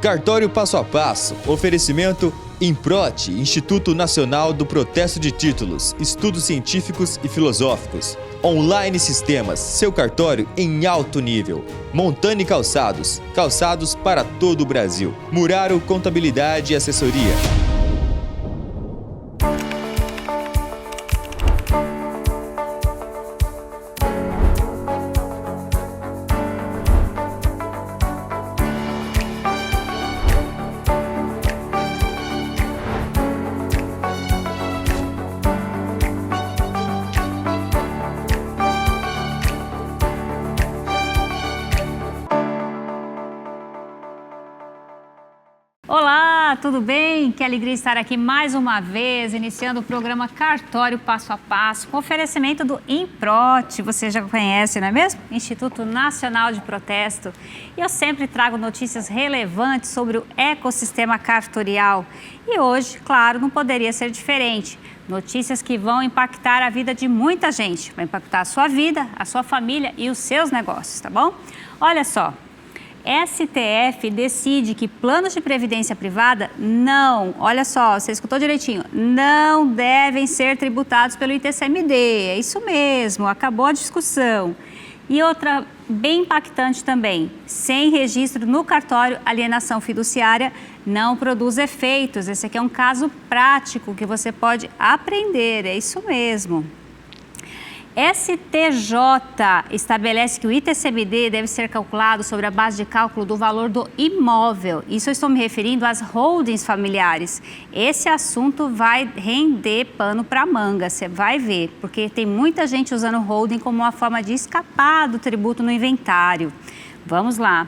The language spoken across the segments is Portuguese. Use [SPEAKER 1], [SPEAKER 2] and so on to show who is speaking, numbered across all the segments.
[SPEAKER 1] Cartório Passo a Passo, oferecimento Improte, Instituto Nacional do Protesto de Títulos, Estudos Científicos e Filosóficos. Online Sistemas, seu cartório em alto nível. Montani Calçados, calçados para todo o Brasil. Muraro Contabilidade e Assessoria.
[SPEAKER 2] Olá, tudo bem? Que alegria estar aqui mais uma vez, iniciando o programa Cartório Passo a Passo, com oferecimento do Improte, você já conhece, não é mesmo? Instituto Nacional de Protesto. E eu sempre trago notícias relevantes sobre o ecossistema cartorial. E hoje, claro, não poderia ser diferente. Notícias que vão impactar a vida de muita gente, vai impactar a sua vida, a sua família e os seus negócios, tá bom? Olha só. STF decide que planos de previdência privada olha só, você escutou direitinho, não devem ser tributados pelo ITCMD, é isso mesmo, acabou a discussão. E outra bem impactante também, sem registro no cartório, alienação fiduciária não produz efeitos. Esse aqui é um caso prático que você pode aprender, é isso mesmo. STJ estabelece que o ITCMD deve ser calculado sobre a base de cálculo do valor do imóvel. Isso eu estou me referindo às holdings familiares. Esse assunto vai render pano para manga, você vai ver, porque tem muita gente usando holding como uma forma de escapar do tributo no inventário. Vamos lá.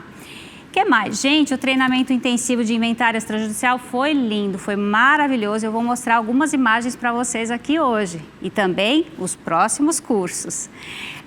[SPEAKER 2] O que mais? Gente, o treinamento intensivo de inventário extrajudicial foi lindo, foi maravilhoso. Eu vou mostrar algumas imagens para vocês aqui hoje e também os próximos cursos.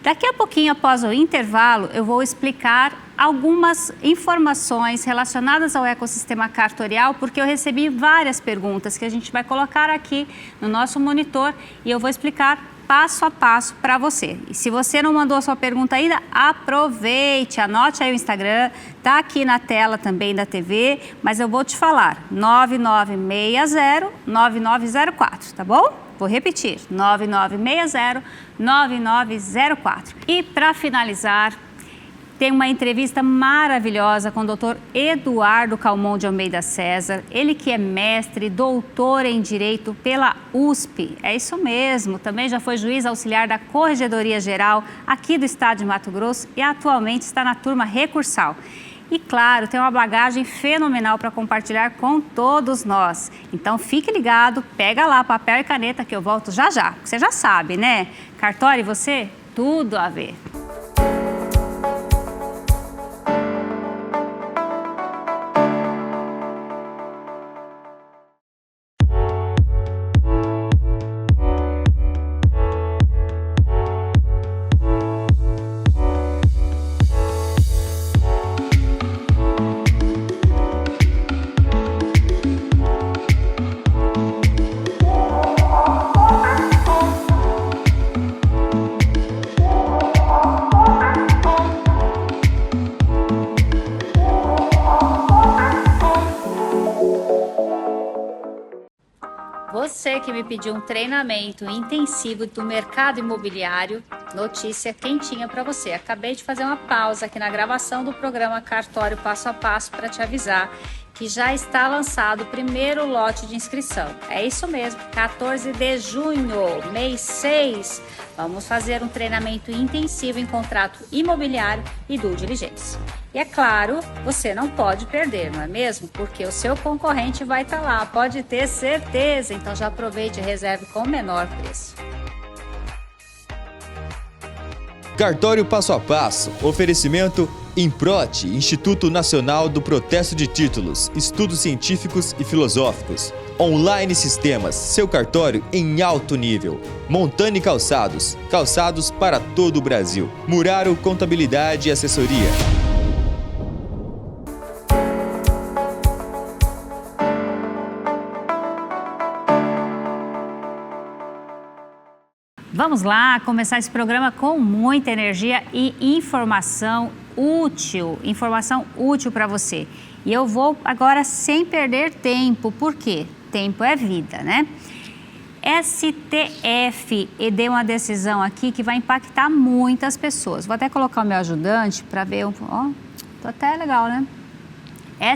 [SPEAKER 2] Daqui a pouquinho, após o intervalo, eu vou explicar algumas informações relacionadas ao ecossistema cartorial, porque eu recebi várias perguntas que a gente vai colocar aqui no nosso monitor e eu vou explicar passo a passo para você. E se você não mandou a sua pergunta ainda, aproveite, anote aí o Instagram, tá aqui na tela também da TV, mas eu vou te falar, 9960-9904, tá bom? Vou repetir, 9960-9904. E para finalizar, tem uma entrevista maravilhosa com o Dr. Eduardo Calmon de Almeida César, ele que é mestre, doutor em Direito pela USP, é isso mesmo, também já foi juiz auxiliar da Corregedoria Geral aqui do estado de Mato Grosso e atualmente está na turma recursal. E claro, tem uma bagagem fenomenal para compartilhar com todos nós. Então fique ligado, pega lá papel e caneta que eu volto já já, você já sabe, né? Cartório e você, tudo a ver. Você que me pediu um treinamento intensivo do mercado imobiliário, notícia quentinha para você. Acabei de fazer uma pausa aqui na gravação do programa Cartório Passo a Passo para te avisar que já está lançado o primeiro lote de inscrição. É isso mesmo, 14 de junho, mês 6, vamos fazer um treinamento intensivo em contrato imobiliário e due diligence. E é claro, você não pode perder, não é mesmo? Porque o seu concorrente vai estar lá, pode ter certeza. Então já aproveite e reserve com o menor preço.
[SPEAKER 1] Cartório Passo a Passo, oferecimento Improte, Instituto Nacional do Protesto de Títulos, Estudos Científicos e Filosóficos. Online Sistemas, seu cartório em alto nível. Montani Calçados, calçados para todo o Brasil. Muraro Contabilidade e Assessoria.
[SPEAKER 2] Vamos lá começar esse programa com muita energia e informação útil para você. E eu vou agora sem perder tempo, por quê? Tempo é vida, né? STF deu uma decisão aqui que vai impactar muitas pessoas. Vou até colocar o meu ajudante para ver, ó, tô até legal, né?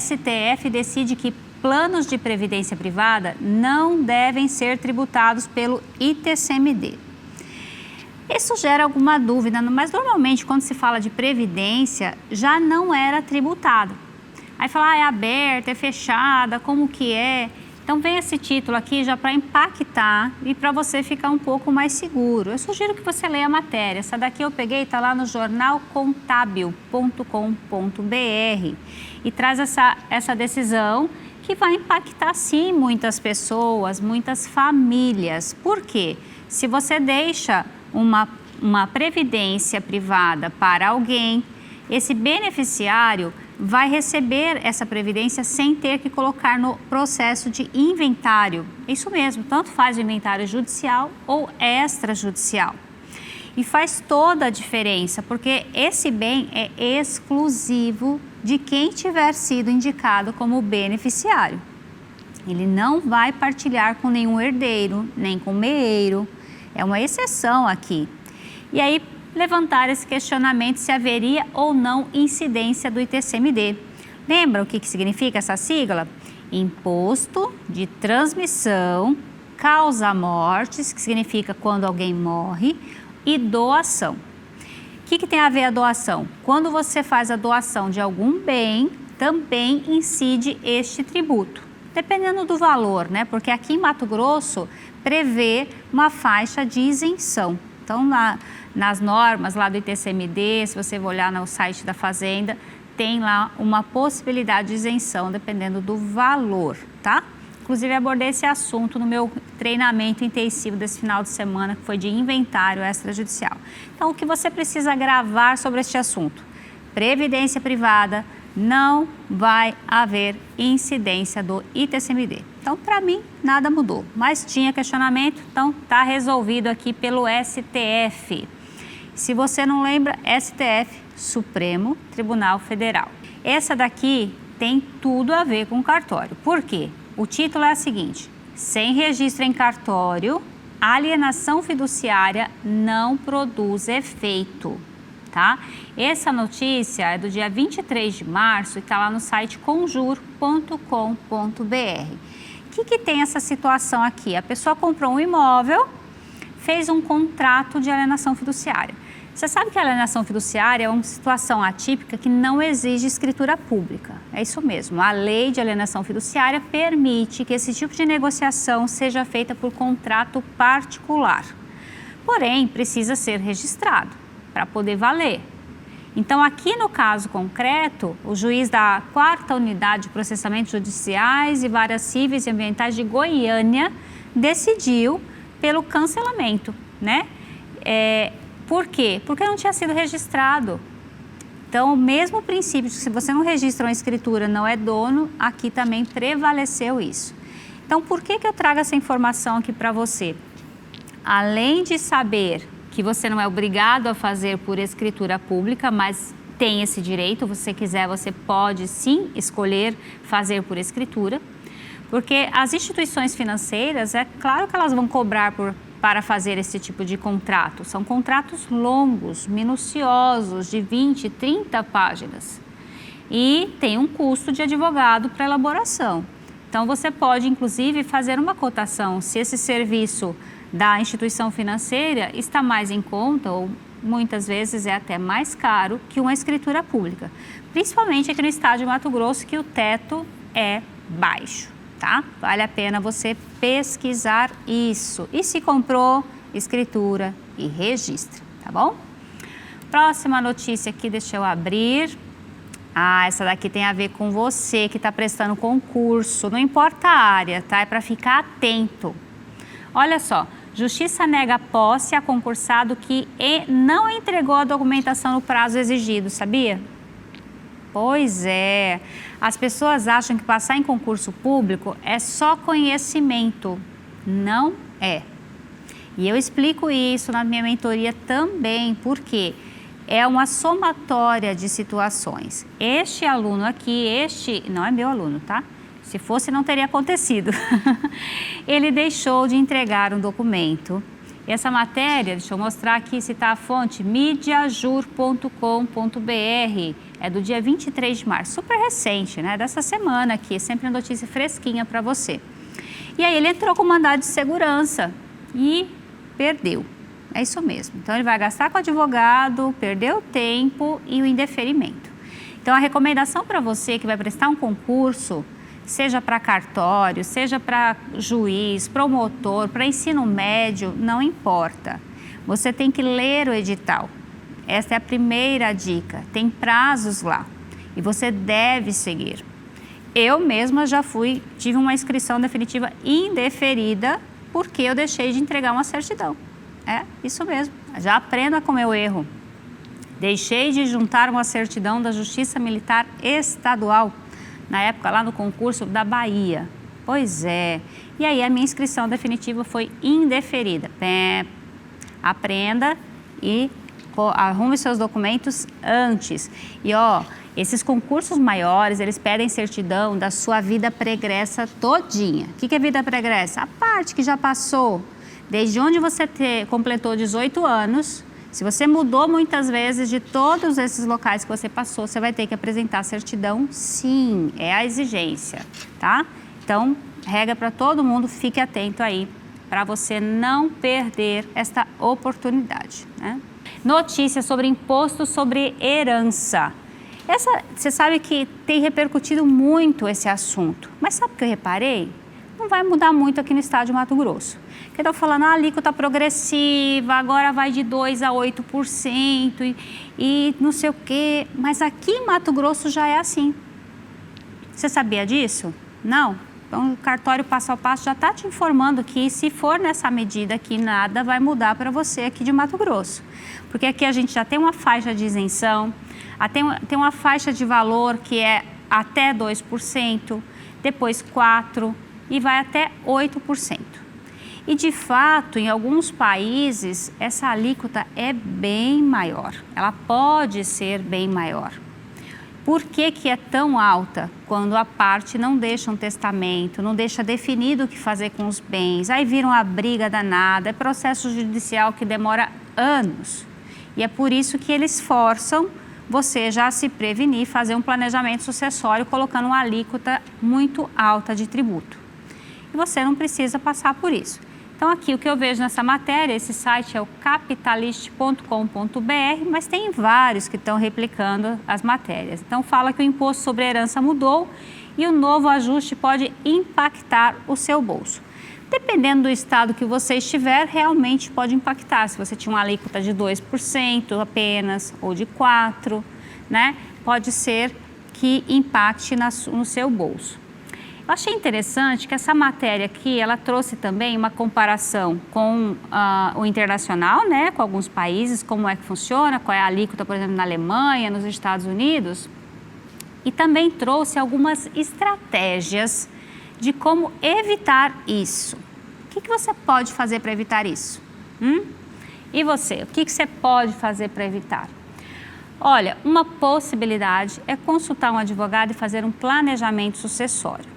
[SPEAKER 2] STF decide que planos de previdência privada não devem ser tributados pelo ITCMD. Isso gera alguma dúvida, mas normalmente quando se fala de previdência já não era tributado. Aí fala, é aberta, é fechada, como que é? Então vem esse título aqui já para impactar e para você ficar um pouco mais seguro. Eu sugiro que você leia a matéria. Essa daqui eu peguei, está lá no jornalcontabil.com.br e traz essa decisão que vai impactar sim muitas pessoas, muitas famílias. Por quê? Se você deixa uma previdência privada para alguém, esse beneficiário vai receber essa previdência sem ter que colocar no processo de inventário. Isso mesmo, tanto faz o inventário judicial ou extrajudicial. E faz toda a diferença, porque esse bem é exclusivo de quem tiver sido indicado como beneficiário. Ele não vai partilhar com nenhum herdeiro, nem com meeiro. É uma exceção aqui. E aí, levantar esse questionamento se haveria ou não incidência do ITCMD. Lembra o que significa essa sigla? Imposto de transmissão, causa mortes, que significa quando alguém morre, e doação. O que tem a ver a doação? Quando você faz a doação de algum bem, também incide este tributo. Dependendo do valor, né? Porque aqui em Mato Grosso prevê uma faixa de isenção. Então, nas normas lá do ITCMD, se você olhar no site da Fazenda, tem lá uma possibilidade de isenção, dependendo do valor, tá? Inclusive, abordei esse assunto no meu treinamento intensivo desse final de semana, que foi de inventário extrajudicial. Então, o que você precisa gravar sobre este assunto? Previdência privada, não vai haver incidência do ITCMD. Então, para mim, nada mudou, mas tinha questionamento, então está resolvido aqui pelo STF. Se você não lembra, STF, Supremo Tribunal Federal. Essa daqui tem tudo a ver com cartório. Por quê? O título é o seguinte: sem registro em cartório, alienação fiduciária não produz efeito. Tá? Essa notícia é do dia 23 de março e está lá no site conjur.com.br. O que tem essa situação aqui? A pessoa comprou um imóvel, fez um contrato de alienação fiduciária. Você sabe que a alienação fiduciária é uma situação atípica que não exige escritura pública. É isso mesmo, a lei de alienação fiduciária permite que esse tipo de negociação seja feita por contrato particular. Porém, precisa ser registrado para poder valer. Então, aqui no caso concreto, o juiz da 4ª Unidade de Processamentos Judiciais e Varas Cíveis e Ambientais de Goiânia decidiu pelo cancelamento, né? Por quê? Porque não tinha sido registrado. Então, o mesmo princípio de que se você não registra uma escritura, não é dono, aqui também prevaleceu isso. Então, por que eu trago essa informação aqui para você? Além de saber que você não é obrigado a fazer por escritura pública, mas tem esse direito, se você quiser, você pode sim escolher fazer por escritura, porque as instituições financeiras, é claro que elas vão cobrar para fazer esse tipo de contrato. São contratos longos, minuciosos, de 20, 30 páginas. E tem um custo de advogado para elaboração. Então, você pode, inclusive, fazer uma cotação se esse serviço da instituição financeira está mais em conta ou muitas vezes é até mais caro que uma escritura pública, principalmente aqui no estado de Mato Grosso, que o teto é baixo, tá? Vale a pena você pesquisar isso. E se comprou, escritura e registra, tá bom? Próxima notícia aqui, deixa eu abrir. Essa daqui tem a ver com você que está prestando concurso, não importa a área, tá? É para ficar atento. Olha só, Justiça nega posse a concursado que não entregou a documentação no prazo exigido, sabia? Pois é, as pessoas acham que passar em concurso público é só conhecimento. Não é. E eu explico isso na minha mentoria também, porque é uma somatória de situações. Este aluno aqui, este não é meu aluno, tá? Se fosse, não teria acontecido. Ele deixou de entregar um documento. Essa matéria, deixa eu mostrar aqui, citar a fonte, mediajur.com.br, é do dia 23 de março, super recente, né? Dessa semana aqui, sempre uma notícia fresquinha para você. E aí ele entrou com mandado de segurança e perdeu. É isso mesmo. Então ele vai gastar com o advogado, perdeu o tempo e o indeferimento. Então a recomendação para você que vai prestar um concurso, seja para cartório, seja para juiz, promotor, para ensino médio, não importa. Você tem que ler o edital. Essa é a primeira dica. Tem prazos lá e você deve seguir. Eu mesma já tive uma inscrição definitiva indeferida porque eu deixei de entregar uma certidão. É isso mesmo. Já aprenda com o meu erro. Deixei de juntar uma certidão da Justiça Militar Estadual, na época lá no concurso da Bahia. Pois é. E aí a minha inscrição definitiva foi indeferida. Aprenda e arrume seus documentos antes. E esses concursos maiores, eles pedem certidão da sua vida pregressa todinha. O que é vida pregressa? A parte que já passou, desde onde você completou 18 anos. Se você mudou muitas vezes de todos esses locais que você passou, você vai ter que apresentar certidão, sim, é a exigência, tá? Então, regra para todo mundo, fique atento aí, para você não perder esta oportunidade, né? Notícia sobre imposto sobre herança. Você sabe que tem repercutido muito esse assunto, mas sabe o que eu reparei? Não vai mudar muito aqui no estado de Mato Grosso. Que estão falando, a alíquota progressiva, agora vai de 2% a 8% e não sei o quê. Mas aqui em Mato Grosso já é assim. Você sabia disso? Não? Então o cartório passo a passo já está te informando que se for nessa medida aqui, nada vai mudar para você aqui de Mato Grosso. Porque aqui a gente já tem uma faixa de isenção, tem uma faixa de valor que é até 2%, depois 4% e vai até 8%. E de fato, em alguns países, essa alíquota é bem maior, ela pode ser bem maior. Por que é tão alta? Quando a parte não deixa um testamento, não deixa definido o que fazer com os bens, aí vira uma briga danada, é processo judicial que demora anos. E é por isso que eles forçam você já a se prevenir, fazer um planejamento sucessório colocando uma alíquota muito alta de tributo. E você não precisa passar por isso. Então aqui o que eu vejo nessa matéria, esse site é o capitalist.com.br, mas tem vários que estão replicando as matérias. Então fala que o imposto sobre herança mudou e o novo ajuste pode impactar o seu bolso. Dependendo do estado que você estiver, realmente pode impactar. Se você tinha uma alíquota de 2% apenas ou de 4%, né? Pode ser que impacte no seu bolso. Eu achei interessante que essa matéria aqui, ela trouxe também uma comparação com o internacional, né, com alguns países, como é que funciona, qual é a alíquota, por exemplo, na Alemanha, nos Estados Unidos, e também trouxe algumas estratégias de como evitar isso. O que você pode fazer para evitar isso? E você, o que você pode fazer para evitar? Olha, uma possibilidade é consultar um advogado e fazer um planejamento sucessório.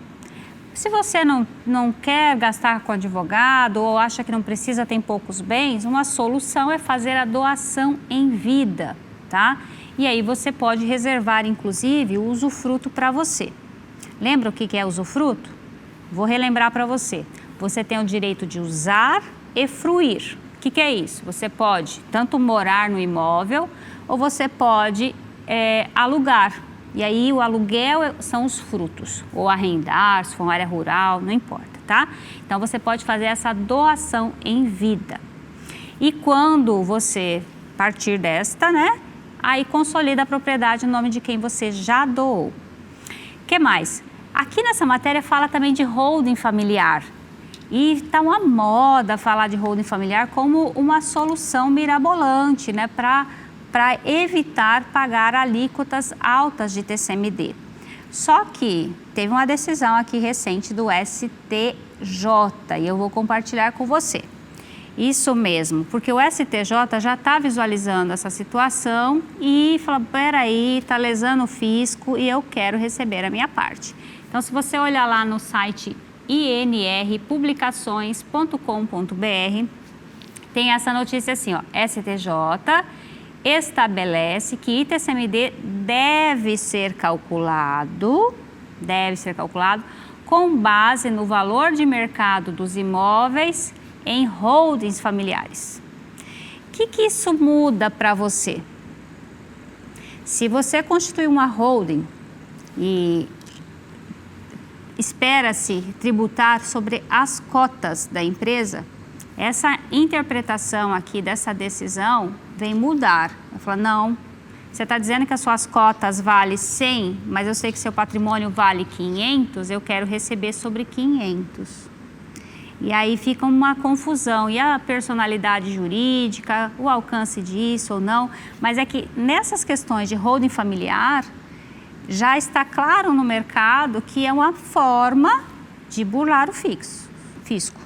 [SPEAKER 2] Se você não quer gastar com advogado ou acha que não precisa, tem poucos bens, uma solução é fazer a doação em vida, tá? E aí você pode reservar, inclusive, o usufruto para você. Lembra o que é usufruto? Vou relembrar para você. Você tem o direito de usar e fruir. O que é isso? Você pode tanto morar no imóvel ou você pode alugar. E aí o aluguel são os frutos, ou arrendar, se for uma área rural, não importa, tá? Então você pode fazer essa doação em vida. E quando você partir desta, né? Aí consolida a propriedade no nome de quem você já doou. O que mais? Aqui nessa matéria fala também de holding familiar. E está uma moda falar de holding familiar como uma solução mirabolante, né? Para evitar pagar alíquotas altas de TCMD. Só que teve uma decisão aqui recente do STJ e eu vou compartilhar com você. Isso mesmo, porque o STJ já está visualizando essa situação e fala, peraí, está lesando o fisco e eu quero receber a minha parte. Então, se você olhar lá no site inrpublicações.com.br, tem essa notícia assim, ó, STJ estabelece que ITCMD deve ser calculado com base no valor de mercado dos imóveis em holdings familiares. O que isso muda para você? Se você constitui uma holding e espera-se tributar sobre as cotas da empresa, essa interpretação aqui dessa decisão vem mudar. Vai falar, não, você está dizendo que as suas cotas valem 100, mas eu sei que seu patrimônio vale 500, eu quero receber sobre 500. E aí fica uma confusão, e a personalidade jurídica, o alcance disso ou não, mas é que nessas questões de holding familiar, já está claro no mercado que é uma forma de burlar o fisco.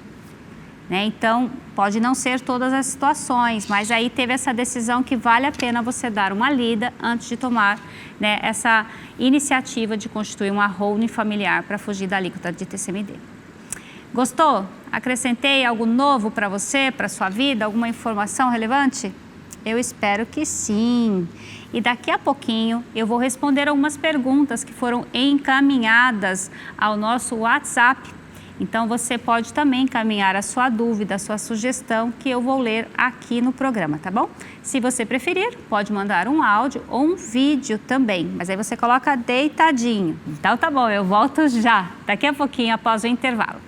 [SPEAKER 2] Né? Então, pode não ser todas as situações, mas aí teve essa decisão que vale a pena você dar uma lida antes de tomar, né, essa iniciativa de constituir uma holding familiar para fugir da alíquota de ITCMD. Gostou? Acrescentei algo novo para você, para sua vida? Alguma informação relevante? Eu espero que sim. E daqui a pouquinho eu vou responder algumas perguntas que foram encaminhadas ao nosso WhatsApp. Então você pode também encaminhar a sua dúvida, a sua sugestão, que eu vou ler aqui no programa, tá bom? Se você preferir, pode mandar um áudio ou um vídeo também, mas aí você coloca deitadinho. Então tá bom, eu volto já, daqui a pouquinho após o intervalo.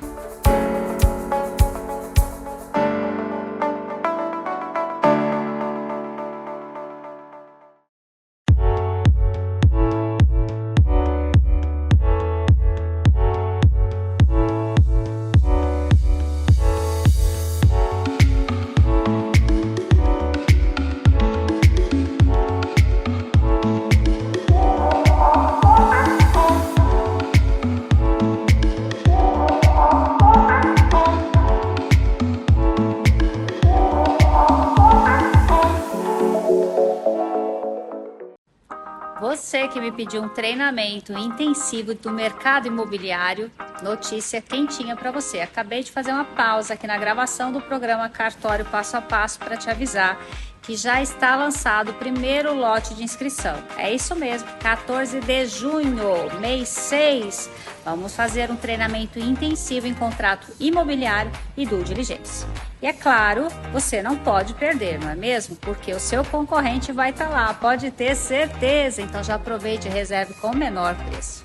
[SPEAKER 2] Você que me pediu um treinamento intensivo do mercado imobiliário, notícia quentinha para você. Acabei de fazer uma pausa aqui na gravação do programa Cartório Passo a Passo para te avisar que já está lançado o primeiro lote de inscrição. É isso mesmo, 14 de junho, mês 6, vamos fazer um treinamento intensivo em contrato imobiliário e due diligence. E é claro, você não pode perder, não é mesmo? Porque o seu concorrente vai estar lá, pode ter certeza. Então já aproveite e reserve com o menor preço.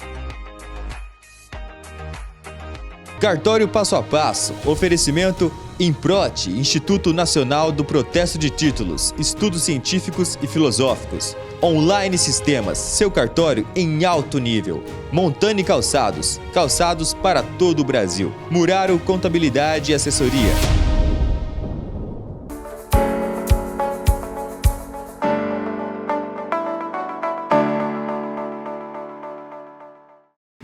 [SPEAKER 1] Cartório Passo a Passo, oferecimento Improte, Instituto Nacional do Protesto de Títulos, Estudos Científicos e Filosóficos. Online Sistemas, seu cartório em alto nível. Montani Calçados, calçados para todo o Brasil. Muraro Contabilidade e Assessoria.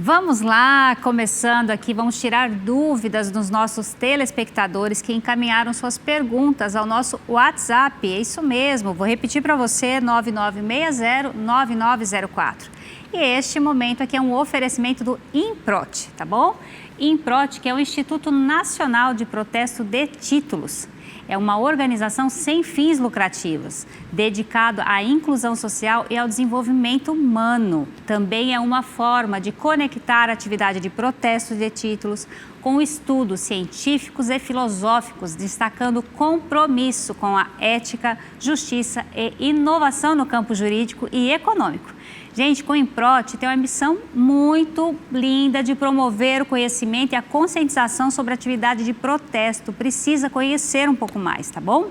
[SPEAKER 2] Vamos lá, começando aqui, vamos tirar dúvidas dos nossos telespectadores que encaminharam suas perguntas ao nosso WhatsApp. É isso mesmo, vou repetir para você, 9960-9904. E este momento aqui é um oferecimento do Improte, tá bom? Improte, que é o Instituto Nacional de Protesto de Títulos. É uma organização sem fins lucrativos, dedicado à inclusão social e ao desenvolvimento humano. Também é uma forma de conectar a atividade de protesto de títulos com estudos científicos e filosóficos, destacando compromisso com a ética, justiça e inovação no campo jurídico e econômico. Gente, com o Improte tem uma missão muito linda de promover o conhecimento e a conscientização sobre a atividade de protesto. Precisa conhecer um pouco mais, tá bom?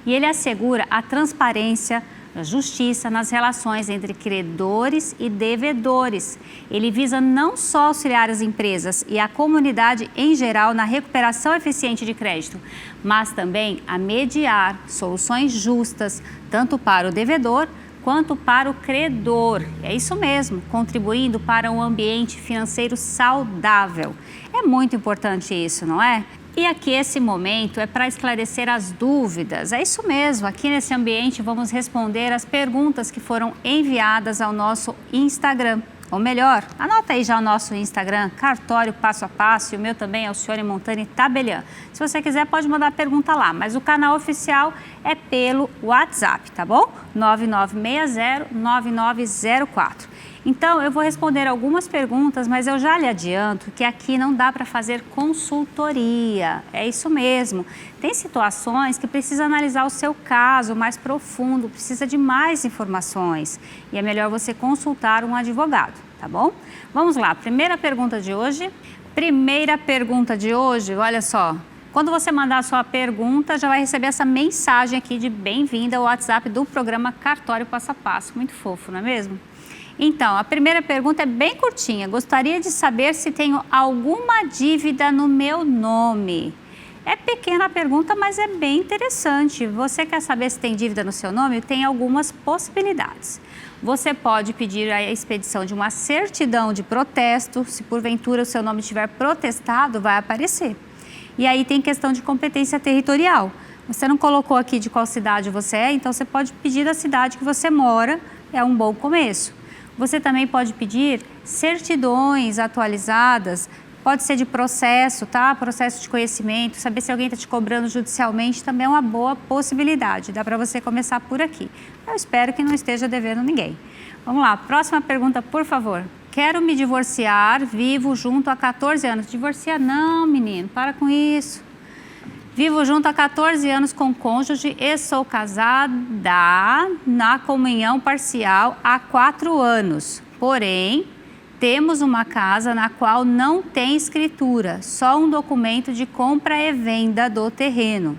[SPEAKER 2] E ele assegura a transparência, a justiça nas relações entre credores e devedores. Ele visa não só auxiliar as empresas e a comunidade em geral na recuperação eficiente de crédito, mas também a mediar soluções justas, tanto para o devedor quanto para o credor. É isso mesmo, contribuindo para um ambiente financeiro saudável. É muito importante isso, não é? E aqui esse momento é para esclarecer as dúvidas. É isso mesmo, aqui nesse ambiente vamos responder as perguntas que foram enviadas ao nosso Instagram. Ou melhor, anota aí já o nosso Instagram, Cartório Passo a Passo, e o meu também é Alcione Montani Tabelian. Se você quiser pode mandar pergunta lá, mas o canal oficial é pelo WhatsApp, tá bom? 9960-9904. Então, eu vou responder algumas perguntas, mas eu já lhe adianto que aqui não dá para fazer consultoria. É isso mesmo. Tem situações que precisa analisar o seu caso mais profundo, precisa de mais informações. E é melhor você consultar um advogado, tá bom? Vamos lá, primeira pergunta de hoje. Olha só. Quando você mandar a sua pergunta, já vai receber essa mensagem aqui de bem-vinda ao WhatsApp do programa Cartório Passo a Passo. Muito fofo, não é mesmo? Então, a primeira pergunta é bem curtinha. Gostaria de saber se tenho alguma dívida no meu nome. É pequena a pergunta, mas é bem interessante. Você quer saber se tem dívida no seu nome? Tem algumas possibilidades. Você pode pedir a expedição de uma certidão de protesto. Se porventura o seu nome estiver protestado, vai aparecer. E aí tem questão de competência territorial. Você não colocou aqui de qual cidade você é, então você pode pedir da cidade que você mora. É um bom começo. Você também pode pedir certidões atualizadas, pode ser de processo, tá? Processo de conhecimento, saber se alguém está te cobrando judicialmente também é uma boa possibilidade. Dá para você começar por aqui. Eu espero que não esteja devendo ninguém. Vamos lá, próxima pergunta, por favor. Quero me divorciar, vivo junto há 14 anos. Divorcia não, menino, para com isso. Vivo junto há 14 anos com cônjuge e sou casada na comunhão parcial há 4 anos. Porém, temos uma casa na qual não tem escritura, só um documento de compra e venda do terreno.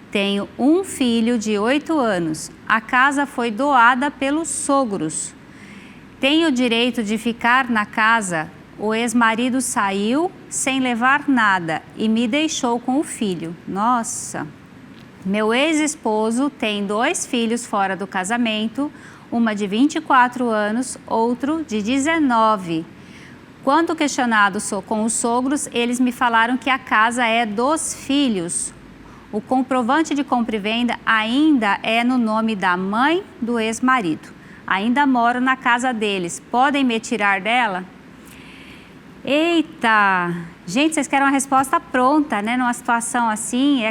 [SPEAKER 2] Tenho um filho de 8 anos. A casa foi doada pelos sogros. Tenho o direito de ficar na casa. O ex-marido saiu sem levar nada e me deixou com o filho. Nossa! Meu ex-esposo tem 2 filhos fora do casamento, uma de 24 anos, outro de 19. Quando questionado com os sogros, eles me falaram que a casa é dos filhos. O comprovante de compra e venda ainda é no nome da mãe do ex-marido. Ainda moro na casa deles. Podem me tirar dela? Eita! Gente, vocês querem uma resposta pronta, né? Numa situação assim,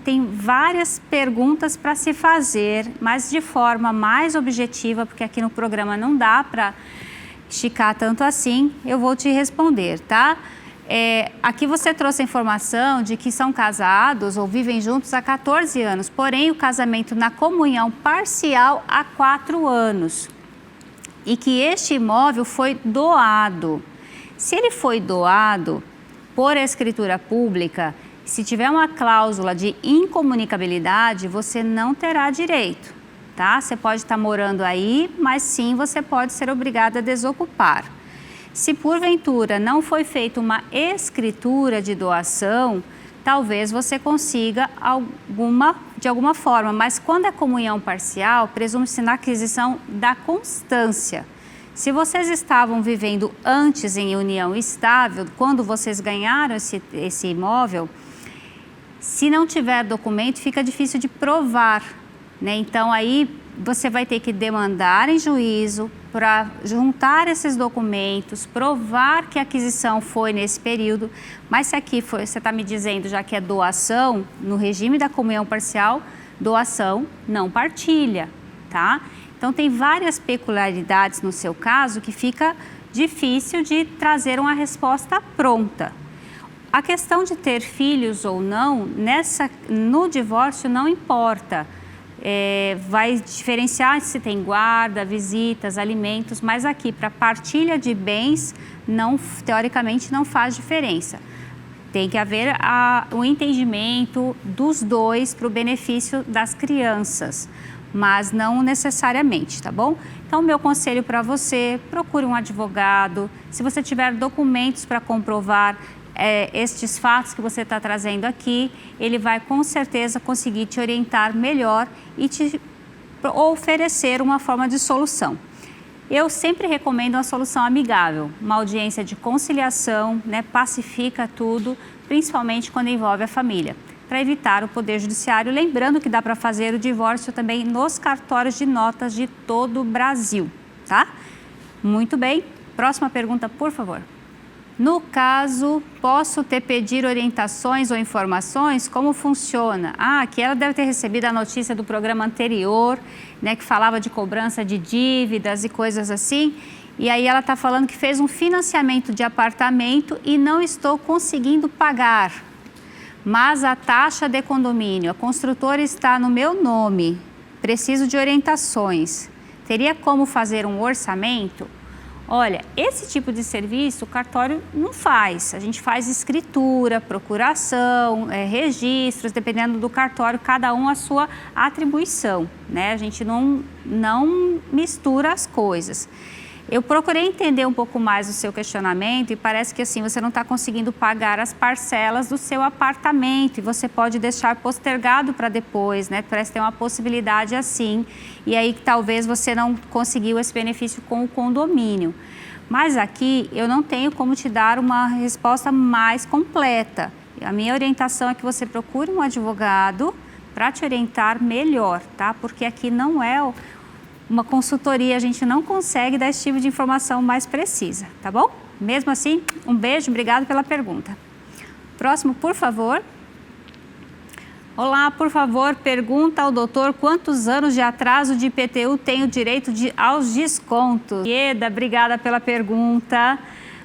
[SPEAKER 2] tem várias perguntas para se fazer, mas de forma mais objetiva, porque aqui no programa não dá para esticar tanto assim, eu vou te responder, tá? Aqui você trouxe a informação de que são casados ou vivem juntos há 14 anos, porém o casamento na comunhão parcial há 4 anos e que este imóvel foi doado. Se ele foi doado por escritura pública, se tiver uma cláusula de incomunicabilidade, você não terá direito, tá? Você pode estar morando aí, mas sim você pode ser obrigado a desocupar. Se porventura não foi feita uma escritura de doação, talvez você consiga de alguma forma, mas quando é comunhão parcial, presume-se na aquisição da constância. Se vocês estavam vivendo antes em união estável, quando vocês ganharam esse imóvel, se não tiver documento, fica difícil de provar, né? Então, aí você vai ter que demandar em juízo para juntar esses documentos, provar que a aquisição foi nesse período. Mas se aqui você está me dizendo já que é doação, no regime da comunhão parcial, doação não partilha, tá? Então, tem várias peculiaridades no seu caso que fica difícil de trazer uma resposta pronta. A questão de ter filhos ou não, no divórcio não importa. Vai diferenciar se tem guarda, visitas, alimentos, mas aqui para partilha de bens, teoricamente não faz diferença. Tem que haver o entendimento dos dois para o benefício das crianças, mas não necessariamente, tá bom? Então, meu conselho para você, procure um advogado. Se você tiver documentos para comprovar estes fatos que você está trazendo aqui, ele vai com certeza conseguir te orientar melhor e te oferecer uma forma de solução. Eu sempre recomendo uma solução amigável, uma audiência de conciliação, né, pacifica tudo, principalmente quando envolve a família, para evitar o Poder Judiciário. Lembrando que dá para fazer o divórcio também nos cartórios de notas de todo o Brasil, tá? Muito bem. Próxima pergunta, por favor. No caso, posso pedir orientações ou informações? Como funciona? Aqui ela deve ter recebido a notícia do programa anterior, né, que falava de cobrança de dívidas e coisas assim. E aí ela está falando que fez um financiamento de apartamento e não estou conseguindo pagar. Mas a taxa de condomínio, a construtora está no meu nome. Preciso de orientações. Teria como fazer um orçamento? Olha, esse tipo de serviço o cartório não faz. A gente faz escritura, procuração, registros, dependendo do cartório, cada um a sua atribuição, né? A gente não mistura as coisas. Eu procurei entender um pouco mais o seu questionamento e parece que assim você não está conseguindo pagar as parcelas do seu apartamento e você pode deixar postergado para depois, né? Parece ter uma possibilidade assim e aí talvez você não conseguiu esse benefício com o condomínio. Mas aqui eu não tenho como te dar uma resposta mais completa. A minha orientação é que você procure um advogado para te orientar melhor, tá? Porque aqui não é uma consultoria, a gente não consegue dar esse tipo de informação mais precisa, tá bom? Mesmo assim, um beijo, obrigado pela pergunta. Próximo, por favor. Olá, por favor, pergunta ao doutor quantos anos de atraso de IPTU tem o direito aos descontos. Ieda, obrigada pela pergunta.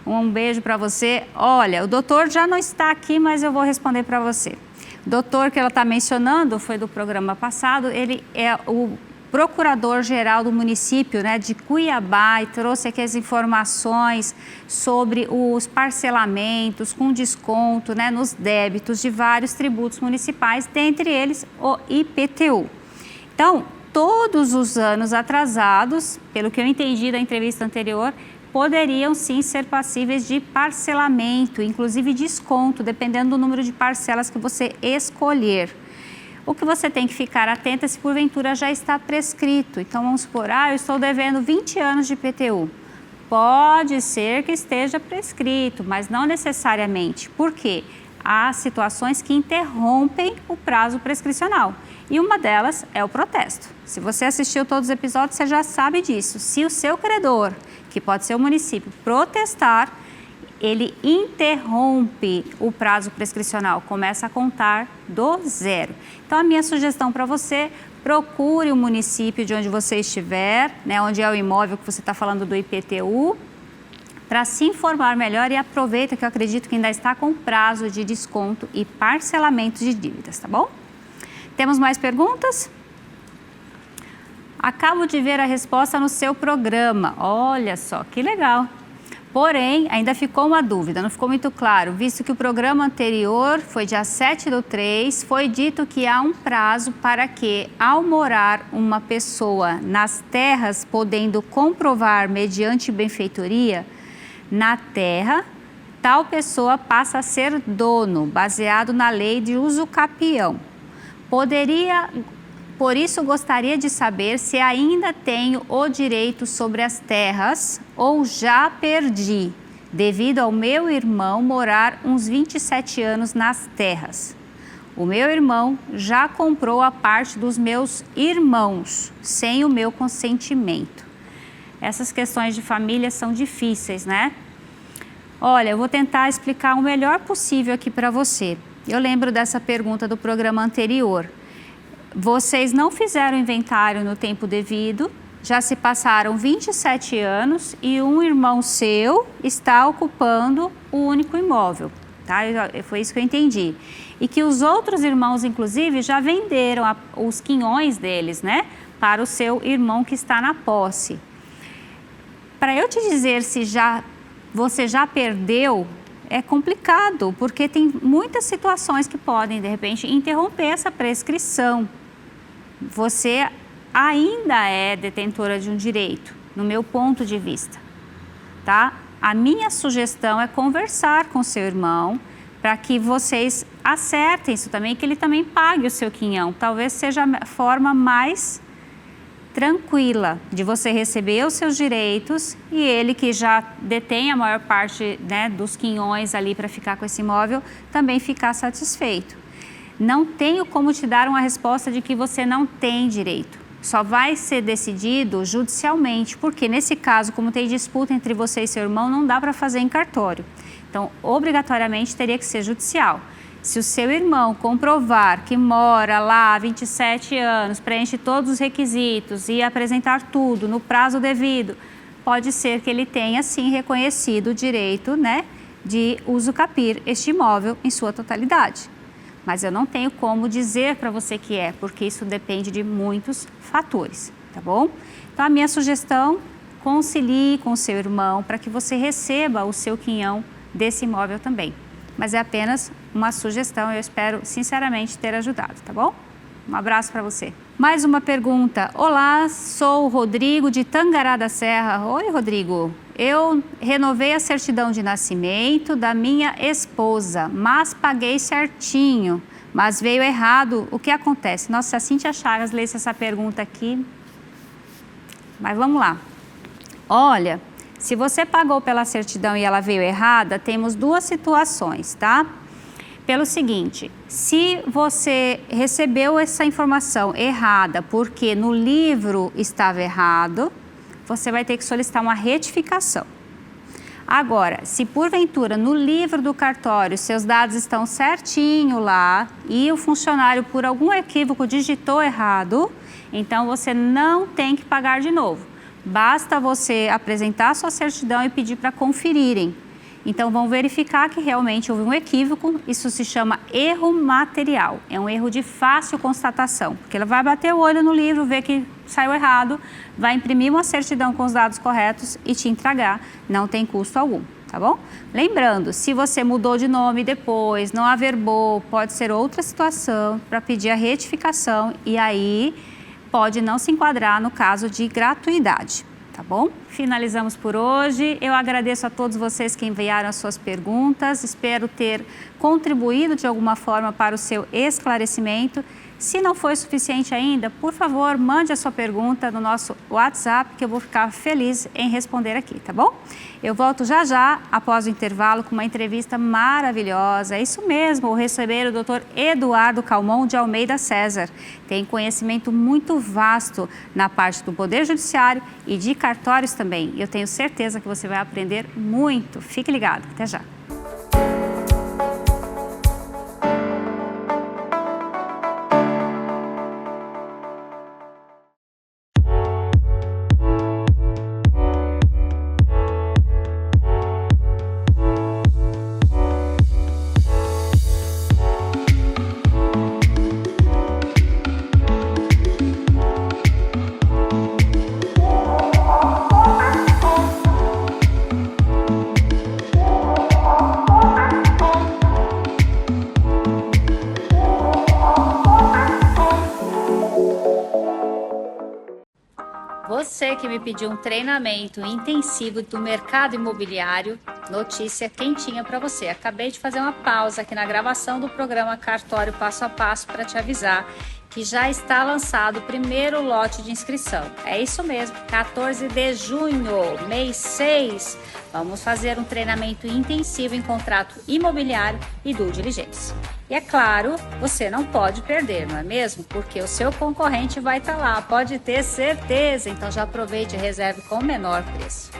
[SPEAKER 2] Um beijo para você. Olha, o doutor já não está aqui, mas eu vou responder para você. O doutor que ela está mencionando foi do programa passado, ele é o procurador-geral do município, né, de Cuiabá e trouxe aqui as informações sobre os parcelamentos com desconto, né, nos débitos de vários tributos municipais, dentre eles o IPTU. Então, todos os anos atrasados, pelo que eu entendi da entrevista anterior, poderiam sim ser passíveis de parcelamento, inclusive desconto, dependendo do número de parcelas que você escolher. O que você tem que ficar atenta é se porventura já está prescrito. Então, vamos supor, eu estou devendo 20 anos de IPTU. Pode ser que esteja prescrito, mas não necessariamente. Por quê? Há situações que interrompem o prazo prescricional. E uma delas é o protesto. Se você assistiu todos os episódios, você já sabe disso. Se o seu credor, que pode ser o município, protestar, ele interrompe o prazo prescricional, começa a contar do zero. Então, a minha sugestão para você, procure o município de onde você estiver, né, onde é o imóvel que você está falando do IPTU, para se informar melhor e aproveita que eu acredito que ainda está com prazo de desconto e parcelamento de dívidas, tá bom? Temos mais perguntas? Acabo de ver a resposta no seu programa. Olha só, que legal. Porém, ainda ficou uma dúvida, não ficou muito claro, visto que o programa anterior foi dia 7/3, foi dito que há um prazo para que, ao morar uma pessoa nas terras, podendo comprovar mediante benfeitoria na terra, tal pessoa passa a ser dono, baseado na lei de usucapião. Por isso, gostaria de saber se ainda tenho o direito sobre as terras ou já perdi, devido ao meu irmão morar uns 27 anos nas terras. O meu irmão já comprou a parte dos meus irmãos, sem o meu consentimento. Essas questões de família são difíceis, né? Olha, eu vou tentar explicar o melhor possível aqui para você. Eu lembro dessa pergunta do programa anterior. Vocês não fizeram inventário no tempo devido, já se passaram 27 anos e um irmão seu está ocupando o único imóvel, tá? Foi isso que eu entendi. E que os outros irmãos, inclusive, já venderam os quinhões deles, né, para o seu irmão que está na posse. Para eu te dizer se você já perdeu, é complicado, porque tem muitas situações que podem, de repente, interromper essa prescrição. Você ainda é detentora de um direito, no meu ponto de vista, tá? A minha sugestão é conversar com seu irmão para que vocês acertem isso também, que ele também pague o seu quinhão. Talvez seja a forma mais tranquila de você receber os seus direitos e ele que já detém a maior parte, né, dos quinhões ali para ficar com esse imóvel, também ficar satisfeito. Não tenho como te dar uma resposta de que você não tem direito. Só vai ser decidido judicialmente, porque nesse caso, como tem disputa entre você e seu irmão, não dá para fazer em cartório. Então, obrigatoriamente teria que ser judicial. Se o seu irmão comprovar que mora lá há 27 anos, preenche todos os requisitos e apresentar tudo no prazo devido, pode ser que ele tenha sim reconhecido o direito, né, de usufruir este imóvel em sua totalidade. Mas eu não tenho como dizer para você que é, porque isso depende de muitos fatores, tá bom? Então a minha sugestão, concilie com o seu irmão para que você receba o seu quinhão desse imóvel também. Mas é apenas uma sugestão, eu espero sinceramente ter ajudado, tá bom? Um abraço para você. Mais uma pergunta. Olá, sou o Rodrigo de Tangará da Serra. Oi, Rodrigo. Eu renovei a certidão de nascimento da minha esposa, mas paguei certinho, mas veio errado. O que acontece? Nossa, se a Cíntia Chagas lesse essa pergunta aqui, mas vamos lá. Olha, se você pagou pela certidão e ela veio errada, temos duas situações, tá? Pelo seguinte, se você recebeu essa informação errada porque no livro estava errado, você vai ter que solicitar uma retificação. Agora, se porventura no livro do cartório seus dados estão certinho lá e o funcionário por algum equívoco digitou errado, então você não tem que pagar de novo. Basta você apresentar a sua certidão e pedir para conferirem. Então, vão verificar que realmente houve um equívoco, isso se chama erro material. É um erro de fácil constatação, porque ela vai bater o olho no livro, ver que saiu errado, vai imprimir uma certidão com os dados corretos e te entregar, não tem custo algum, tá bom? Lembrando, se você mudou de nome depois, não averbou, pode ser outra situação para pedir a retificação e aí pode não se enquadrar no caso de gratuidade. Tá bom? Finalizamos por hoje. Eu agradeço a todos vocês que enviaram as suas perguntas. Espero ter contribuído de alguma forma para o seu esclarecimento. Se não foi suficiente ainda, por favor, mande a sua pergunta no nosso WhatsApp, que eu vou ficar feliz em responder aqui, tá bom? Eu volto já já, após o intervalo, com uma entrevista maravilhosa. É isso mesmo, vou receber o Dr. Eduardo Calmon de Almeida César. Tem conhecimento muito vasto na parte do Poder Judiciário e de cartórios também. Eu tenho certeza que você vai aprender muito. Fique ligado, até já. Você que me pediu um treinamento intensivo do mercado imobiliário, notícia quentinha para você. Acabei de fazer uma pausa aqui na gravação do programa Cartório Passo a Passo para te avisar que já está lançado o primeiro lote de inscrição. É isso mesmo, 14 de junho, mês 6. Vamos fazer um treinamento intensivo em contrato imobiliário e due diligence. E é claro, você não pode perder, não é mesmo? Porque o seu concorrente vai estar lá, pode ter certeza. Então já aproveite e reserve com o menor preço.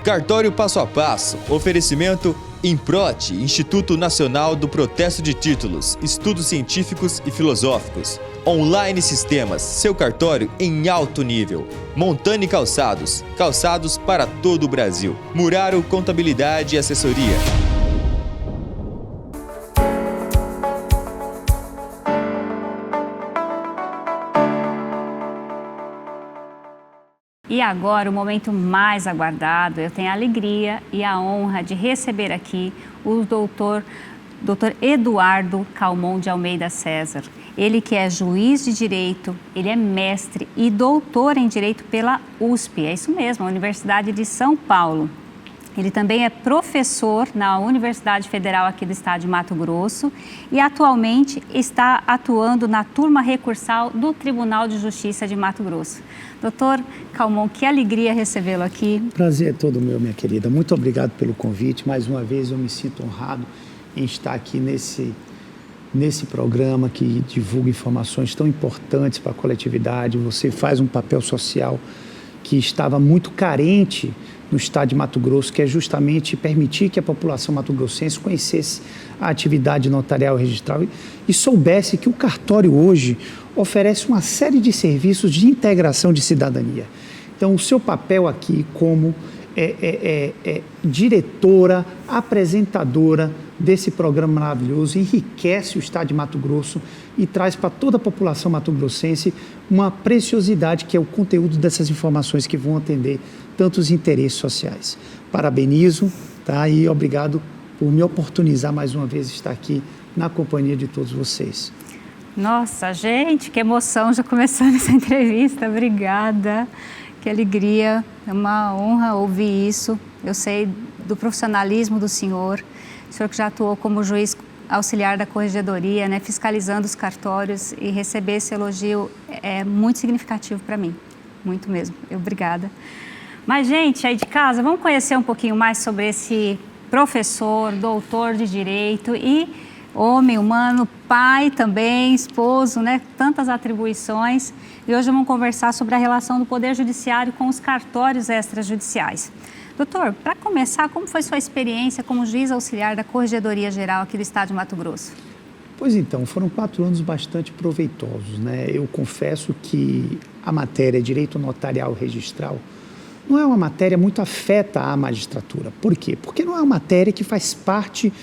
[SPEAKER 1] Cartório Passo a Passo, oferecimento Improte, Instituto Nacional do Protesto de Títulos, Estudos Científicos e Filosóficos. Online Sistemas, seu cartório em alto nível. Montani Calçados, calçados para todo o Brasil. Muraro Contabilidade e Assessoria.
[SPEAKER 2] E agora, o momento mais aguardado, eu tenho a alegria e a honra de receber aqui o doutor Eduardo Calmon de Almeida César. Ele que é juiz de direito, ele é mestre e doutor em direito pela USP, é isso mesmo, a Universidade de São Paulo. Ele também é professor na Universidade Federal aqui do estado de Mato Grosso e atualmente está atuando na turma recursal do Tribunal de Justiça de Mato Grosso. Doutor Calmon, que alegria recebê-lo aqui.
[SPEAKER 3] Prazer é todo meu, minha querida. Muito obrigado pelo convite. Mais uma vez eu me sinto honrado em estar aqui nesse programa que divulga informações tão importantes para a coletividade. Você faz um papel social que estava muito carente no estado de Mato Grosso, que é justamente permitir que a população mato-grossense conhecesse a atividade notarial registral e soubesse que o cartório hoje oferece uma série de serviços de integração de cidadania. Então, o seu papel aqui como diretora, apresentadora desse programa maravilhoso, enriquece o estado de Mato Grosso e traz para toda a população mato-grossense uma preciosidade que é o conteúdo dessas informações que vão atender tantos interesses sociais. Parabenizo, tá? E obrigado por me oportunizar mais uma vez estar aqui na companhia de todos vocês.
[SPEAKER 2] Nossa, gente, que emoção já começando essa entrevista. Obrigada, que alegria, é uma honra ouvir isso. Eu sei do profissionalismo do senhor, o senhor que já atuou como juiz auxiliar da corregedoria, né, fiscalizando os cartórios, e receber esse elogio é muito significativo para mim, muito mesmo. Obrigada. Mas, gente, aí de casa, vamos conhecer um pouquinho mais sobre esse professor, doutor de Direito e homem humano, pai também, esposo, né? Tantas atribuições. E hoje vamos conversar sobre a relação do Poder Judiciário com os cartórios extrajudiciais. Doutor, para começar, como foi sua experiência como juiz auxiliar da Corregedoria Geral aqui do estado de Mato Grosso?
[SPEAKER 3] Pois então, foram 4 anos bastante proveitosos, né? Eu confesso que a matéria Direito Notarial Registral não é uma matéria muito afeta à magistratura. Por quê? Porque não é uma matéria que faz parte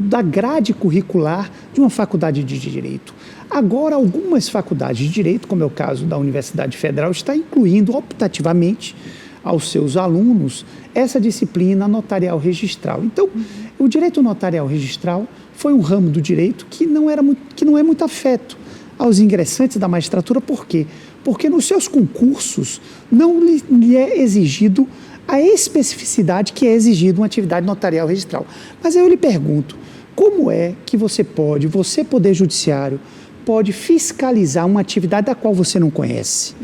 [SPEAKER 3] da grade curricular de uma faculdade de Direito. Agora, algumas faculdades de Direito, como é o caso da Universidade Federal, está incluindo optativamente aos seus alunos essa disciplina notarial registral. Então, o Direito Notarial Registral foi um ramo do direito que não é muito afeto aos ingressantes da magistratura. Por quê? Porque nos seus concursos não lhe é exigido a especificidade que é exigida uma atividade notarial registral. Mas aí eu lhe pergunto, como é que você, Poder Judiciário, pode fiscalizar uma atividade da qual você não conhece?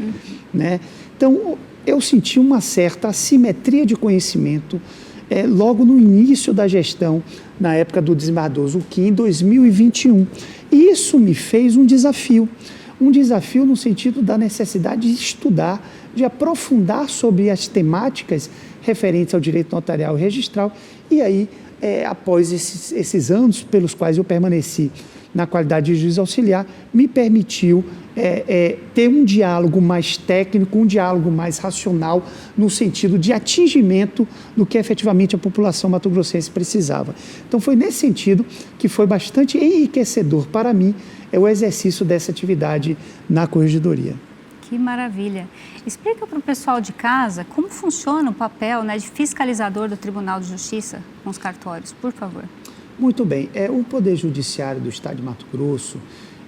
[SPEAKER 3] Né? Então, eu senti uma certa assimetria de conhecimento logo no início da gestão, na época do desembargador Zucchini, em 2021. E isso me fez um desafio no sentido da necessidade de estudar, de aprofundar sobre as temáticas referentes ao direito notarial e registral. E aí, após esses anos pelos quais eu permaneci na qualidade de juiz auxiliar, me permitiu ter um diálogo mais técnico, um diálogo mais racional, no sentido de atingimento do que efetivamente a população mato-grossense precisava. Então foi nesse sentido que foi bastante enriquecedor para mim o exercício dessa atividade na corregedoria.
[SPEAKER 2] Que maravilha. Explica para o pessoal de casa como funciona o papel, né, de fiscalizador do Tribunal de Justiça com os cartórios, por favor.
[SPEAKER 3] Muito bem. O Poder Judiciário do Estado de Mato Grosso,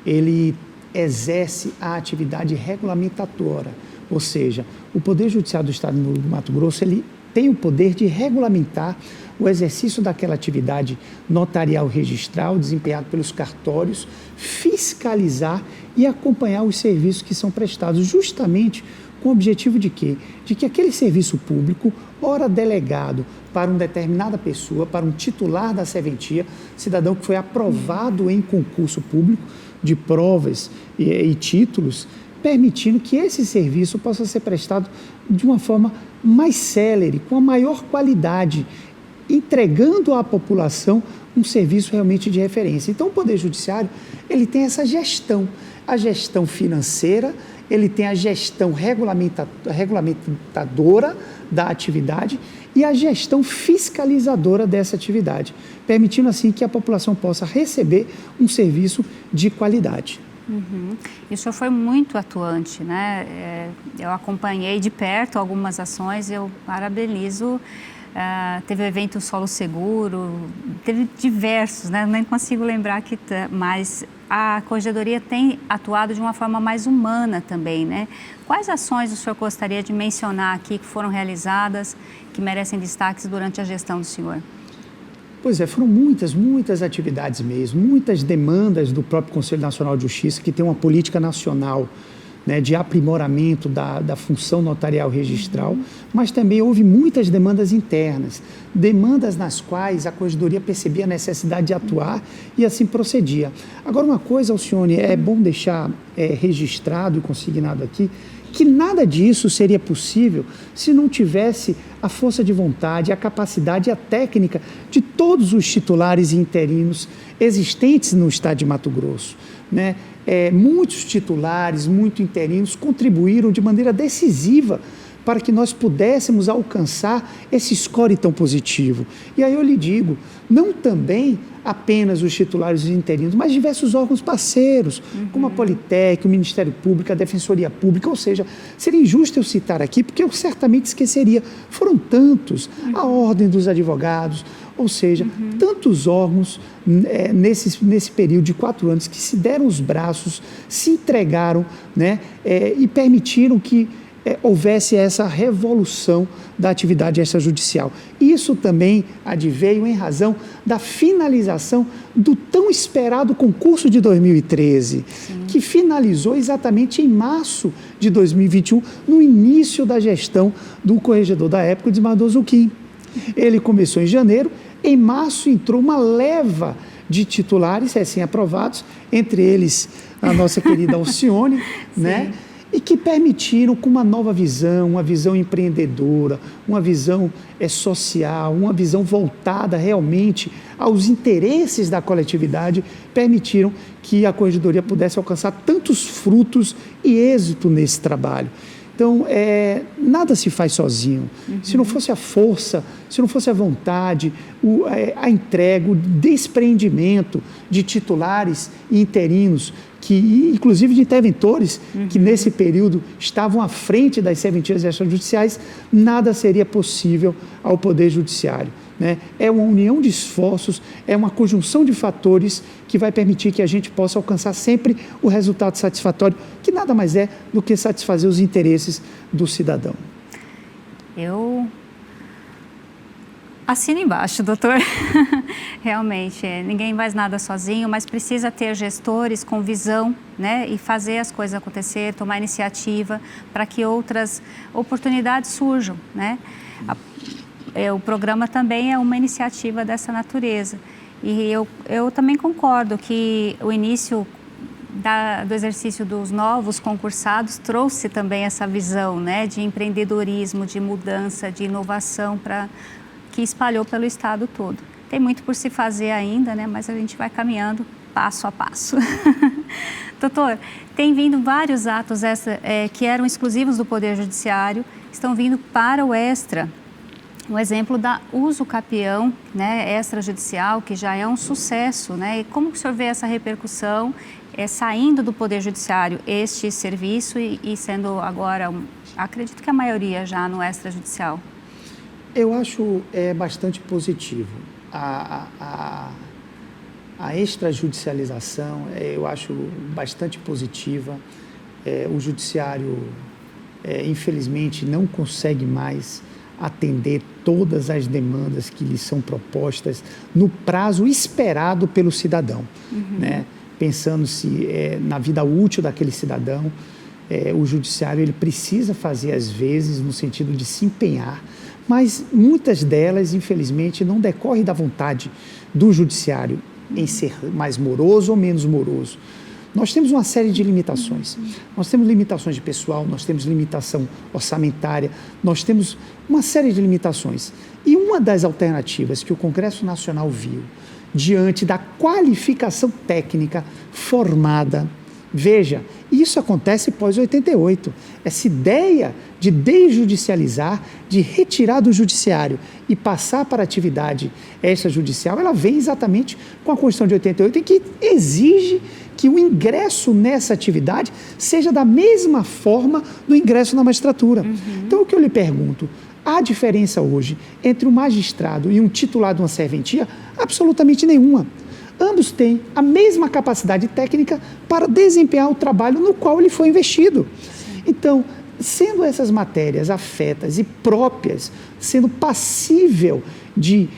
[SPEAKER 3] ele exerce a atividade regulamentadora, ou seja, o Poder Judiciário do Estado de Mato Grosso, ele tem o poder de regulamentar o exercício daquela atividade notarial registral desempenhado pelos cartórios, fiscalizar e acompanhar os serviços que são prestados, justamente com o objetivo de quê? De que aquele serviço público, ora delegado para uma determinada pessoa, para um titular da serventia, cidadão que foi aprovado em concurso público de provas e títulos, permitindo que esse serviço possa ser prestado de uma forma mais célere, com a maior qualidade, entregando à população um serviço realmente de referência. Então, o Poder Judiciário, ele tem essa gestão, a gestão financeira, ele tem a gestão regulamentadora da atividade e a gestão fiscalizadora dessa atividade, permitindo assim que a população possa receber um serviço de qualidade.
[SPEAKER 2] E o senhor foi muito atuante, né? Eu acompanhei de perto algumas ações, eu parabenizo. Teve o evento Solo Seguro, teve diversos, né? Nem consigo lembrar mas a Corregedoria tem atuado de uma forma mais humana também, né? Quais ações o senhor gostaria de mencionar aqui que foram realizadas, que merecem destaques durante a gestão do senhor?
[SPEAKER 3] Pois é, foram muitas atividades mesmo, muitas demandas do próprio Conselho Nacional de Justiça, que tem uma política nacional, né, de aprimoramento da função notarial registral, mas também houve muitas demandas internas, demandas nas quais a Corregedoria percebia a necessidade de atuar e assim procedia. Agora, uma coisa, Alcione, é bom deixar registrado e consignado aqui, que nada disso seria possível se não tivesse a força de vontade, a capacidade e a técnica de todos os titulares e interinos existentes no estado de Mato Grosso, né? Muitos titulares, muitos interinos contribuíram de maneira decisiva para que nós pudéssemos alcançar esse score tão positivo. E aí eu lhe digo, não também apenas os titulares e os interinos, mas diversos órgãos parceiros, como a Politec, o Ministério Público, a Defensoria Pública, ou seja, seria injusto eu citar aqui, porque eu certamente esqueceria. Foram tantos, a Ordem dos Advogados, ou seja, tantos órgãos nesse período de 4 anos que se deram os braços, se entregaram, né, e permitiram que houvesse essa revolução da atividade extrajudicial. Isso também adveio em razão da finalização do tão esperado concurso de 2013, que finalizou exatamente em março de 2021, no início da gestão do corregedor da época, o desembargador Zucchim. Ele começou em janeiro, em março entrou uma leva de titulares recém-aprovados, entre eles a nossa querida Alcione, né? E que permitiram, com uma nova visão, uma visão empreendedora, uma visão social, uma visão voltada realmente aos interesses da coletividade, permitiram que a Corregedoria pudesse alcançar tantos frutos e êxito nesse trabalho. Então, nada se faz sozinho. Se não fosse a força, se não fosse a vontade, a entrega, o desprendimento de titulares e interinos, inclusive de interventores, que nesse período estavam à frente das serventias extrajudiciais, nada seria possível ao Poder Judiciário, né? É uma união de esforços, é uma conjunção de fatores que vai permitir que a gente possa alcançar sempre o resultado satisfatório, que nada mais é do que satisfazer os interesses do cidadão.
[SPEAKER 2] Eu assino embaixo, doutor. Realmente, ninguém faz nada sozinho, mas precisa ter gestores com visão, né, e fazer as coisas acontecer, tomar iniciativa para que outras oportunidades surjam, né? O programa também é uma iniciativa dessa natureza. E eu também concordo que o início do exercício dos novos concursados trouxe também essa visão, né, de empreendedorismo, de mudança, de inovação que espalhou pelo estado todo. Tem muito por se fazer ainda, né, mas a gente vai caminhando passo a passo. Doutor, tem vindo vários atos que eram exclusivos do Poder Judiciário, estão vindo para o Extra. Um exemplo da uso capião, né, extrajudicial, que já é um sucesso, né? E como o senhor vê essa repercussão, saindo do Poder Judiciário este serviço e sendo agora, acredito que a maioria já no extrajudicial?
[SPEAKER 3] Eu acho bastante positivo. A extrajudicialização, eu acho bastante positiva. O Judiciário, infelizmente, não consegue mais atender todas as demandas que lhe são propostas no prazo esperado pelo cidadão, né? Pensando-se na vida útil daquele cidadão, o Judiciário ele precisa fazer, às vezes, no sentido de se empenhar, mas muitas delas, infelizmente, não decorrem da vontade do Judiciário em ser mais moroso ou menos moroso. Nós temos uma série de limitações. Nós temos limitações de pessoal, nós temos limitação orçamentária, nós temos uma série de limitações. E uma das alternativas que o Congresso Nacional viu, diante da qualificação técnica formada, veja, isso acontece pós-88. Essa ideia de desjudicializar, de retirar do judiciário e passar para a atividade extrajudicial, ela vem exatamente com a Constituição de 88, em que exige que o ingresso nessa atividade seja da mesma forma do ingresso na magistratura. Então, o que eu lhe pergunto, há diferença hoje entre um magistrado e um titular de uma serventia? Absolutamente nenhuma. ambos têm a mesma capacidade técnica para desempenhar o trabalho no qual ele foi investido. Então, sendo essas matérias afetas e próprias, sendo passível de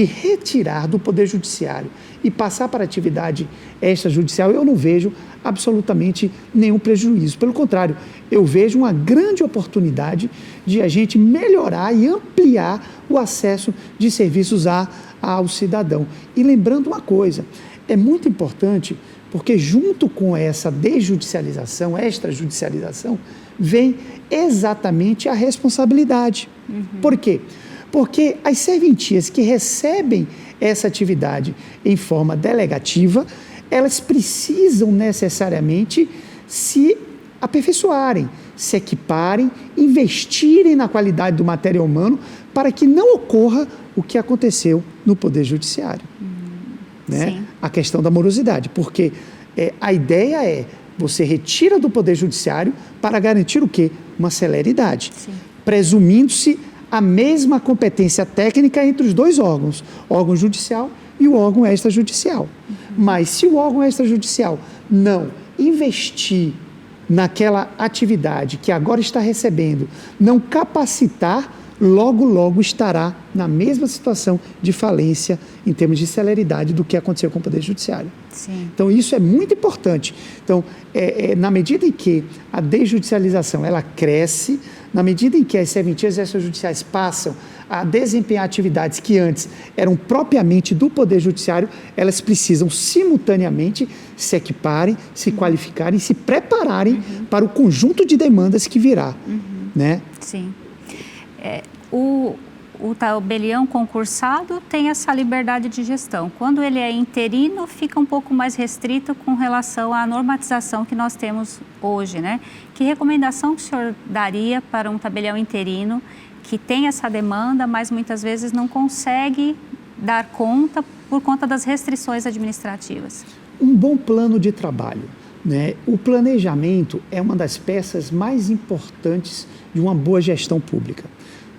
[SPEAKER 3] retirar do Poder Judiciário e passar para a atividade extrajudicial, eu não vejo absolutamente nenhum prejuízo. Pelo contrário, eu vejo uma grande oportunidade de a gente melhorar e ampliar o acesso de serviços ao cidadão. E lembrando uma coisa, é muito importante, porque junto com essa desjudicialização, extrajudicialização, vem exatamente a responsabilidade. Por quê? Porque as serventias que recebem essa atividade em forma delegativa, elas precisam necessariamente se aperfeiçoarem, se equiparem, investirem na qualidade do material humano para que não ocorra o que aconteceu no Poder Judiciário. Né? A questão da morosidade, porque a ideia é você retira do Poder Judiciário para garantir o quê? Uma celeridade, presumindo-se a mesma competência técnica entre os dois órgãos, o órgão judicial e o órgão extrajudicial. Mas se o órgão extrajudicial não investir naquela atividade que agora está recebendo, não capacitar, logo estará na mesma situação de falência em termos de celeridade do que aconteceu com o Poder Judiciário. Então, isso é muito importante. Então, na medida em que a desjudicialização ela cresce, na medida em que as serventias extrajudiciais passam a desempenhar atividades que antes eram propriamente do Poder Judiciário, elas precisam simultaneamente se equiparem, se qualificarem, se prepararem para o conjunto de demandas que virá. Né?
[SPEAKER 2] Sim. O tabelião concursado tem essa liberdade de gestão. Quando ele é interino, fica um pouco mais restrito com relação à normatização que nós temos hoje, né? Que recomendação que o senhor daria para um tabelião interino que tem essa demanda, mas muitas vezes não consegue dar conta por conta das restrições administrativas? Um
[SPEAKER 3] bom plano de trabalho, né? O planejamento é uma das peças mais importantes de uma boa gestão pública.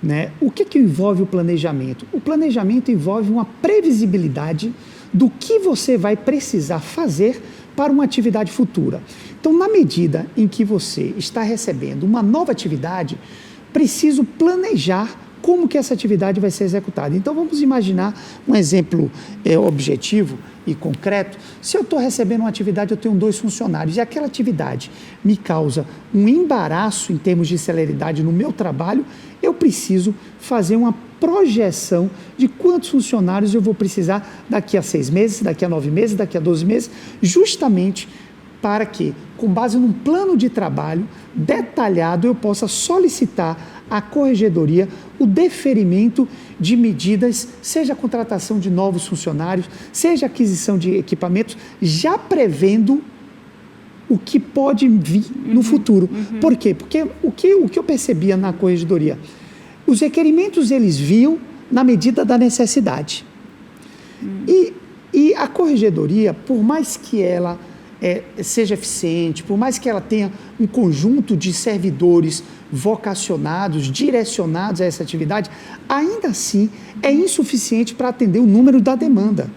[SPEAKER 3] Né? O que envolve o planejamento? O planejamento envolve uma previsibilidade do que você vai precisar fazer para uma atividade futura. Então, na medida em que você está recebendo uma nova atividade, preciso planejar como que essa atividade vai ser executada. Então, vamos imaginar um exemplo objetivo e concreto. Se eu estou recebendo uma atividade, eu tenho 2 funcionários e aquela atividade me causa um embaraço em termos de celeridade no meu trabalho, eu preciso fazer uma projeção de quantos funcionários eu vou precisar daqui a 6 meses, daqui a 9 meses, daqui a 12 meses, justamente para que, com base num plano de trabalho detalhado, eu possa solicitar à corregedoria o deferimento de medidas, seja a contratação de novos funcionários, seja a aquisição de equipamentos, já prevendo o que pode vir no futuro. Por quê? Porque o que eu percebia na corregedoria, os requerimentos eles vinham na medida da necessidade. E a corregedoria, por mais que ela seja eficiente, por mais que ela tenha um conjunto de servidores vocacionados, direcionados a essa atividade, ainda assim é insuficiente para atender o número da demanda.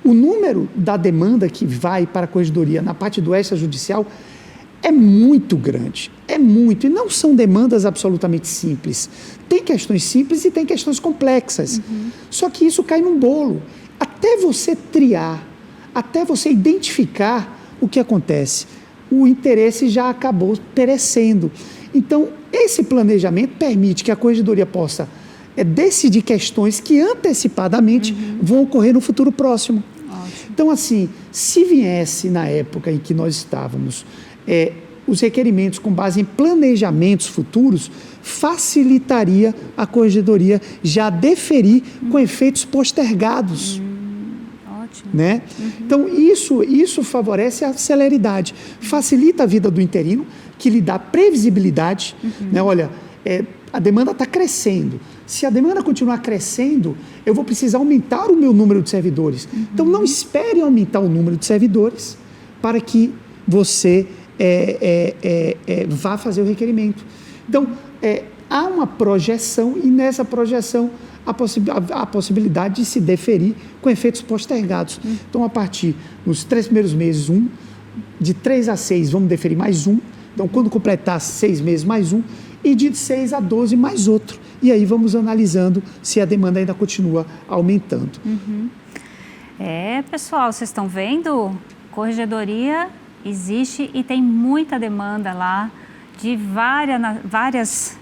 [SPEAKER 3] O número da demanda que vai para a corregedoria na parte do extrajudicial é muito grande, e não são demandas absolutamente simples. Tem questões simples e tem questões complexas, só que isso cai num bolo. Até você triar, até você identificar o que acontece, o interesse já acabou perecendo. Então, esse planejamento permite que a corregedoria possa decidir questões que antecipadamente vão ocorrer no futuro próximo. Então, assim, se viesse na época em que nós estávamos, os requerimentos com base em planejamentos futuros, facilitaria a corregedoria já deferir com efeitos postergados. Né? Então, isso favorece a celeridade, facilita a vida do interino, que lhe dá previsibilidade. Né? Olha, a demanda está crescendo. Se a demanda continuar crescendo, eu vou precisar aumentar o meu número de servidores. Então, não espere aumentar o número de servidores para que você vá fazer o requerimento. Então, há uma projeção e nessa projeção a possibilidade de se deferir com efeitos postergados. Então, a partir dos 3 primeiros meses, de 3 a 6, vamos deferir mais um. Então, quando completar 6 meses, mais um. E de 6 a 12, mais outro. E aí vamos analisando se a demanda ainda continua aumentando.
[SPEAKER 2] Pessoal, vocês estão vendo? Corregedoria existe e tem muita demanda lá de várias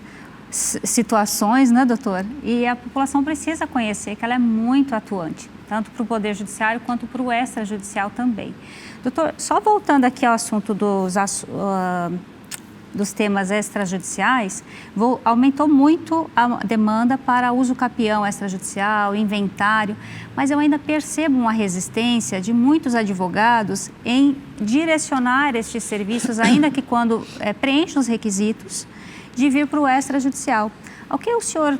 [SPEAKER 2] situações, né, doutor? E a população precisa conhecer que ela é muito atuante, tanto para o Poder Judiciário quanto para o extrajudicial também. Doutor, só voltando aqui ao assunto dos temas extrajudiciais, aumentou muito a demanda para uso capião extrajudicial, inventário, mas eu ainda percebo uma resistência de muitos advogados em direcionar estes serviços, ainda que quando preenchem os requisitos, de vir para o extrajudicial. O que o senhor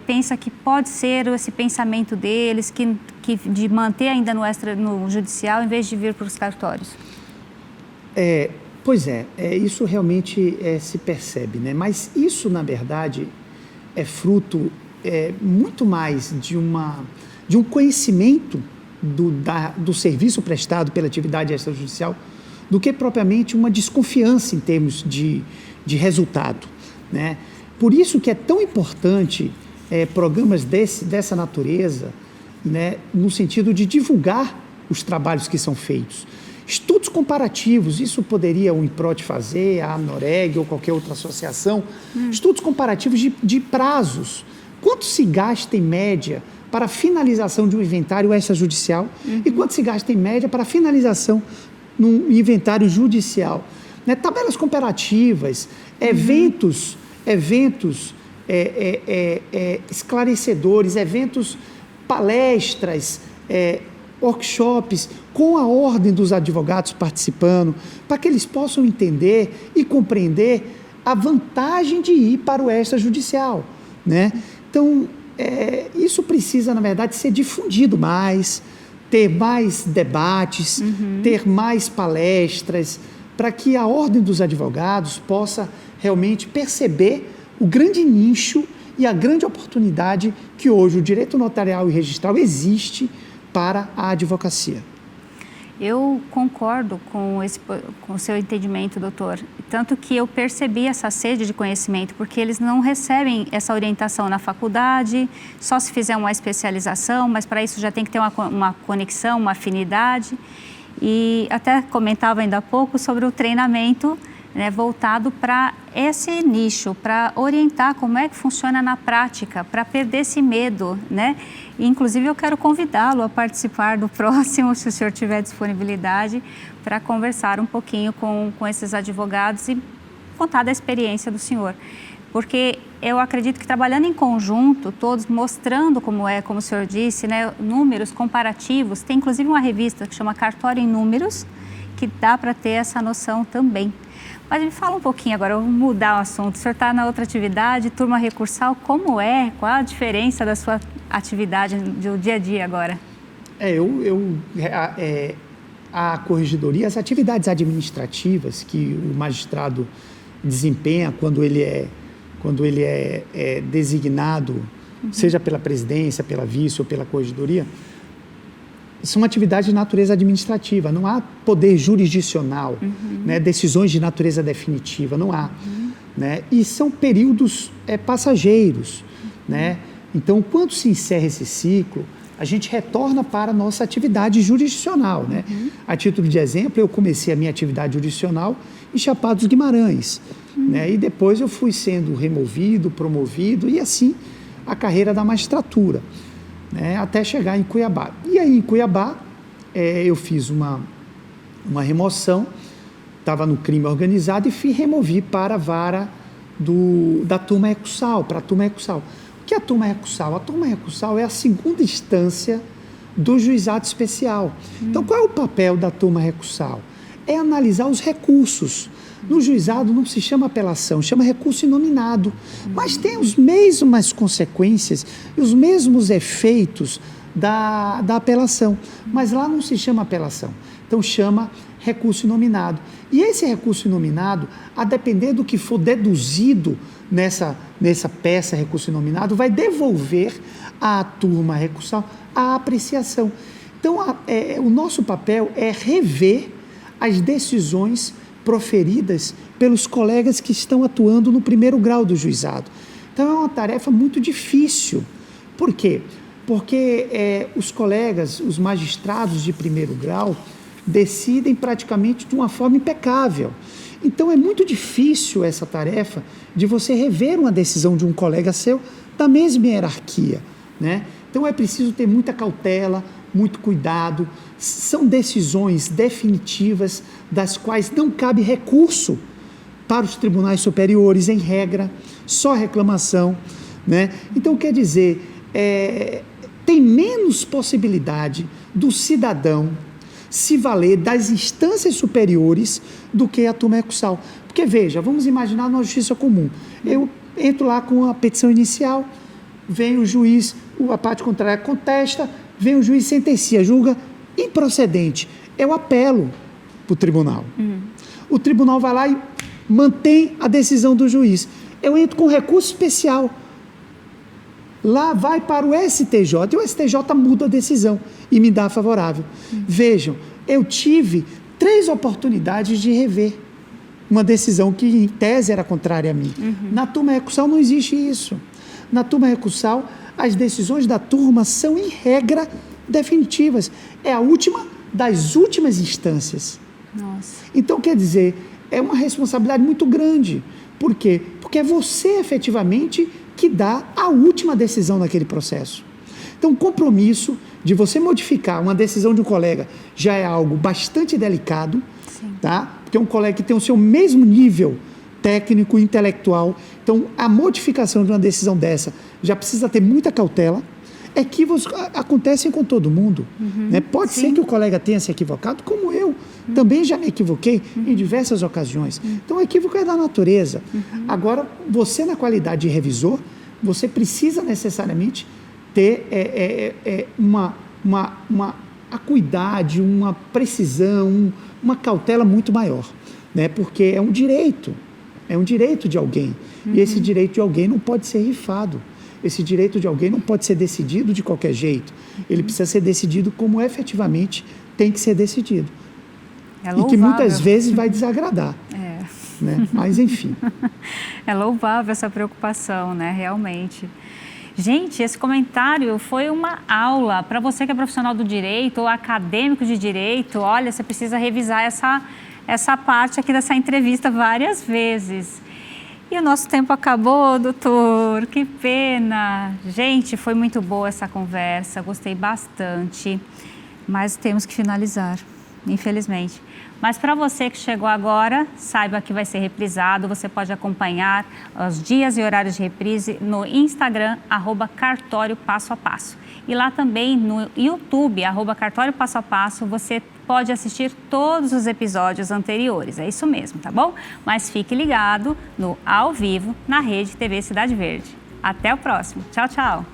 [SPEAKER 2] pensa que pode ser esse pensamento deles, de manter ainda no judicial, em vez de vir para os cartórios?
[SPEAKER 3] Pois isso realmente se percebe, né? Mas isso, na verdade, é fruto muito mais de um conhecimento do serviço prestado pela atividade extrajudicial do que propriamente uma desconfiança em termos de resultado, né? Por isso que é tão importante programas dessa natureza, né, no sentido de divulgar os trabalhos que são feitos. Estudos comparativos, isso poderia o INPROT fazer, a ANOREG ou qualquer outra associação, estudos comparativos de prazos. Quanto se gasta em média para a finalização de um inventário extrajudicial e quanto se gasta em média para a finalização num inventário judicial, né? Tabelas comparativas, eventos esclarecedores, palestras, workshops com a ordem dos advogados participando, para que eles possam entender e compreender a vantagem de ir para o extrajudicial, né? Então, isso precisa, na verdade, ser difundido mais, ter mais debates, ter mais palestras, para que a ordem dos advogados possa realmente perceber o grande nicho e a grande oportunidade que hoje o direito notarial e registral existe para a advocacia.
[SPEAKER 2] Eu concordo com o seu entendimento, doutor. Tanto que eu percebi essa sede de conhecimento, porque eles não recebem essa orientação na faculdade, só se fizer uma especialização, mas para isso já tem que ter uma conexão, uma afinidade. E até comentava ainda há pouco sobre o treinamento, né, voltado para esse nicho, para orientar como é que funciona na prática, para perder esse medo, né? E, inclusive, eu quero convidá-lo a participar do próximo, se o senhor tiver disponibilidade, para conversar um pouquinho com esses advogados e contar da experiência do senhor. Porque eu acredito que trabalhando em conjunto, todos mostrando como o senhor disse, né, números comparativos, tem inclusive uma revista que chama Cartório em Números, que dá para ter essa noção também. Mas me fala um pouquinho agora, vamos mudar o assunto. O senhor está na outra atividade, turma recursal, como qual a diferença da sua atividade do dia a dia agora?
[SPEAKER 3] A corregedoria, as atividades administrativas que o magistrado desempenha quando ele é designado, seja pela presidência, pela vice ou pela corregedoria, são atividades de natureza administrativa, não há poder jurisdicional, né, decisões de natureza definitiva, não há. Né, e são períodos passageiros. Né? Então, quando se encerra esse ciclo, a gente retorna para a nossa atividade jurisdicional. Né? A título de exemplo, eu comecei a minha atividade jurisdicional em Chapada dos Guimarães. Né? E depois eu fui sendo removido, promovido, e assim a carreira da magistratura. Né, até chegar em Cuiabá. E aí, em Cuiabá, eu fiz uma remoção, estava no crime organizado e removi para a vara da turma recursal, para a turma recursal. O que é a turma recursal? A turma recursal é a segunda instância do juizado especial. Então, qual é o papel da turma recursal? É analisar os recursos. No juizado não se chama apelação, chama recurso inominado, mas tem as mesmas consequências e os mesmos efeitos da apelação, mas lá não se chama apelação, Então chama recurso inominado. E esse recurso inominado, a depender do que for deduzido nessa peça recurso inominado, vai devolver à turma recursal a apreciação. Então, o nosso papel é rever as decisões proferidas pelos colegas que estão atuando no primeiro grau do juizado. Então, é uma tarefa muito difícil. Por quê? Porque os colegas, os magistrados de primeiro grau, decidem praticamente de uma forma impecável. Então, é muito difícil essa tarefa de você rever uma decisão de um colega seu da mesma hierarquia, né? Então, é preciso ter muita cautela, muito cuidado. São decisões definitivas das quais não cabe recurso para os tribunais superiores, em regra, só reclamação, né? Então, quer dizer, tem menos possibilidade do cidadão se valer das instâncias superiores do que a turma recursal. Porque, veja, vamos imaginar numa justiça comum. Eu entro lá com a petição inicial, vem o juiz, a parte contrária contesta, vem o juiz sentencia, julga improcedente. Eu apelo para o tribunal. O tribunal vai lá e mantém a decisão do juiz. Eu entro com recurso especial. Lá vai para o STJ e o STJ muda a decisão e me dá favorável. Vejam, eu tive 3 oportunidades de rever uma decisão que em tese era contrária a mim. Na turma recursal não existe isso. Na turma recursal, as decisões da turma são, em regra, definitivas. É a última das últimas instâncias.
[SPEAKER 2] Nossa.
[SPEAKER 3] Então, quer dizer, é uma responsabilidade muito grande. Por quê? Porque é você, efetivamente, que dá a última decisão naquele processo. Então, o compromisso de você modificar uma decisão de um colega já é algo bastante delicado, tá? Porque é um colega que tem o seu mesmo nível técnico, intelectual. Então, a modificação de uma decisão dessa já precisa ter muita cautela. Equívocos acontecem com todo mundo, né? Pode ser que o colega tenha se equivocado, como eu também já me equivoquei em diversas ocasiões. Então, o equívoco é da natureza. Agora, você, na qualidade de revisor, você precisa necessariamente ter uma acuidade, uma precisão, uma cautela muito maior, né? Porque é um direito de alguém. E esse direito de alguém não pode ser rifado. Esse direito de alguém não pode ser decidido de qualquer jeito. Ele precisa ser decidido como efetivamente tem que ser decidido. E que muitas vezes vai desagradar. Né? Mas, enfim.
[SPEAKER 2] É louvável essa preocupação, né? Realmente. Gente, esse comentário foi uma aula. Para você que é profissional do direito ou acadêmico de direito, olha, você precisa revisar essa parte aqui dessa entrevista várias vezes. E o nosso tempo acabou, doutor, que pena. Gente, foi muito boa essa conversa, gostei bastante, mas temos que finalizar, infelizmente. Mas para você que chegou agora, saiba que vai ser reprisado, você pode acompanhar os dias e horários de reprise no Instagram, @Cartório Passo a Passo. E lá também no YouTube, @Cartório Passo a Passo, você pode assistir todos os episódios anteriores, é isso mesmo, tá bom? Mas fique ligado no Ao Vivo, na Rede TV Cidade Verde. Até o próximo. Tchau, tchau.